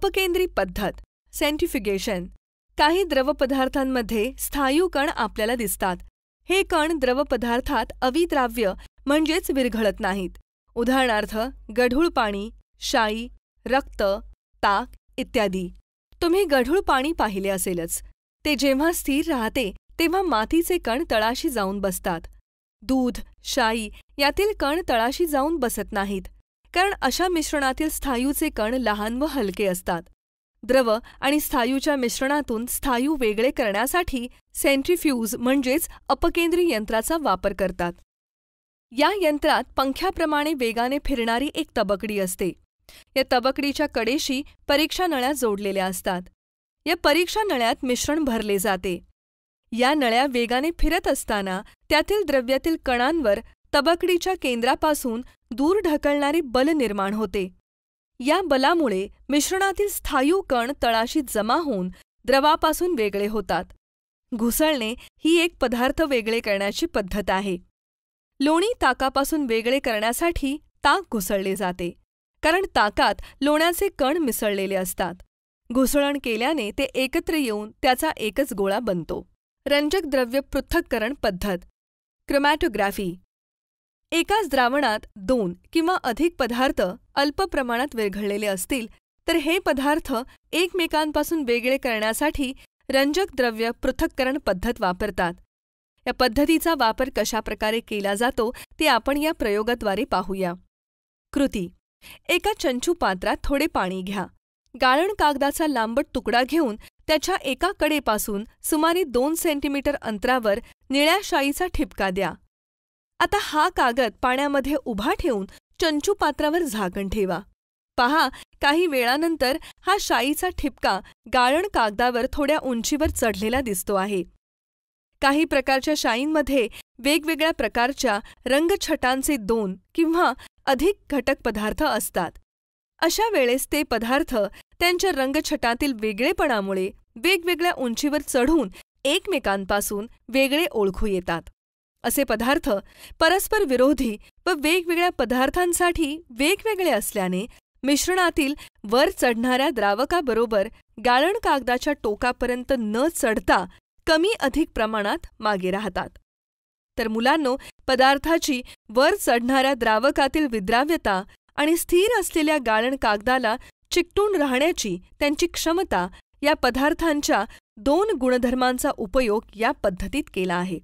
अपकेंद्री पद्धत सेंट्रिफ्युगेशन. काही द्रवपदार्थांमध्ये स्थायू कण आपल्याला दिसतात. हे कण द्रवपदार्थात अविद्राव्य म्हणजेच विरघळत नाहीत. उदाहरणार्थ गढूळ पाणी, शाई, रक्त, ताक इत्यादी. तुम्ही गढूळ पाणी पाहिले असेलच. ते जेव्हा स्थिर राहते तेव्हा मातीचे कण तळाशी जाऊन बसतात. दूध, शाई यातील कण तळाशी जाऊन बसत नाहीत, कारण अशा मिश्रणातील स्थायूचे कण लहान व हलके असतात. द्रव आणि स्थायूच्या मिश्रणातून स्थायू वेगळे करण्यासाठी सेंट्रिफ्यूज म्हणजेच अपकेंद्री यंत्राचा वापर करतात. या यंत्रात पंख्याप्रमाणे वेगाने फिरणारी एक तबकडी असते. या तबकडीच्या कडेशी परीक्षा नळ्या जोडलेल्या असतात. या परीक्षा नळ्यात मिश्रण भरले जाते. या नळ्या वेगाने फिरत असताना त्यातील द्रव्यातील कणांवर तबकडीच्या केंद्रापासून दूर ढकलणारे बल निर्माण होते. या बलामुळे मिश्रणातील स्थायू कण तळाशी जमा होऊन द्रवापासून वेगळे होतात. घुसळणे ही एक पदार्थ वेगळे करण्याची पद्धत आहे. लोणी ताकापासून वेगळे करण्यासाठी ताक घुसळले जाते, कारण ताकात लोण्याचे कण मिसळलेले असतात. घुसळण केल्याने ते एकत्र येऊन त्याचा एकच गोळा बनतो. रंजक द्रव्य पृथक्करण पद्धत क्रोमॅटोग्राफी. एकाच द्रावणात 2 किंवा अधिक पदार्थ अल्प प्रमाणात विरघळलेले असतील तर हे पदार्थ एकमेकांपासून वेगळे करण्यासाठी रंजक द्रव्य पृथक्करण पद्धत वापरतात. या पद्धतीचा वापर कशाप्रकारे केला जातो ते आपण या प्रयोगाद्वारे पाहूया. कृती: एका चंचू पात्रात थोडे पाणी घ्या. गाळण कागदाचा लांबट तुकडा घेऊन त्याच्या एका कडेपासून सुमारे 2 सेंटीमीटर अंतरावर निळ्या शाईचा ठिपका द्या. आता हा कागद पाण्यामध्ये उभा ठेवून चंचू पात्रावर झाकण ठेवा. पहा, काही वेळानंतर हा शाईचा ठिपका गाळण कागदावर थोड्या उंचीवर चढलेला दिसतो आहे. काही प्रकारच्या शाईंमध्ये वेगवेगळ्या प्रकारच्या रंगछटांचे 2 किंवा अधिक घटक पदार्थ असतात. अशा वेळेस ते पदार्थ त्यांच्या रंगछटातील वेगळेपणामुळे वेगवेगळ्या उंचीवर चढून एकमेकांपासून वेगळे ओळखू येतात. असे पदार्थ परस्पर विरोधी व वेगवेगळ्या पदार्थांसाठी वेगवेगळे असल्याने मिश्रणातील वर चढणाऱ्या द्रावकाबरोबर गाळण कागदाच्या टोकापर्यंत न चढता कमी अधिक प्रमाणात मागे राहतात. तर मुलांनो, पदार्थाची वर चढणाऱ्या द्रावकातील विद्राव्यता आणि स्थिर असलेल्या गाळण कागदाला चिकटून राहण्याची त्यांची क्षमता या पदार्थांच्या 2 गुणधर्मांचा उपयोग या पद्धतीत केला आहे.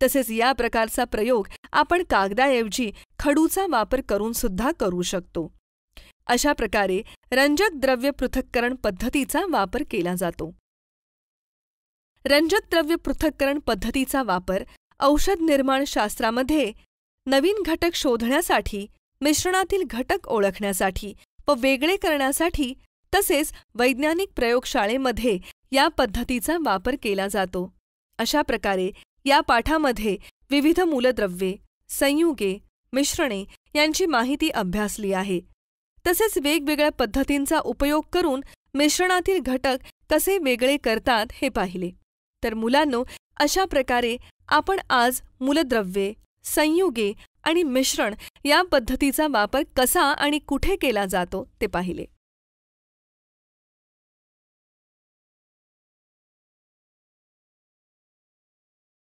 तसेच या प्रकारचा प्रयोग आपण कागदाऐवजी खडूचा वापर करून सुद्धा करू शकतो. अशा प्रकारे रंजक द्रव्य पृथक्करण पद्धतीचा वापर केला जातो. रंजक द्रव्य पृथक्करण पद्धतीचा वापर औषध निर्माण शास्त्रामध्ये नवीन घटक शोधण्यासाठी, मिश्रणातील घटक ओळखण्यासाठी व वेगळे करण्यासाठी तसेच वैज्ञानिक प्रयोगशाळेमध्ये या पद्धतीचा वापर केला जातो. अशा प्रकारे या पाठामध्ये विविध मूलद्रव्ये, संयुगे, मिश्रणे यांची माहिती अभ्यासली आहे. तसेच वेगवेगळ्या पद्धतींचा उपयोग करून मिश्रणातील घटक कसे वेगळे करतात हे पाहिले. तर मुलांनो, अशा प्रकारे आपण आज मूलद्रव्ये, संयुगे आणि मिश्रण या पद्धतीचा वापर कसा आणि कुठे केला जातो ते पाहिले.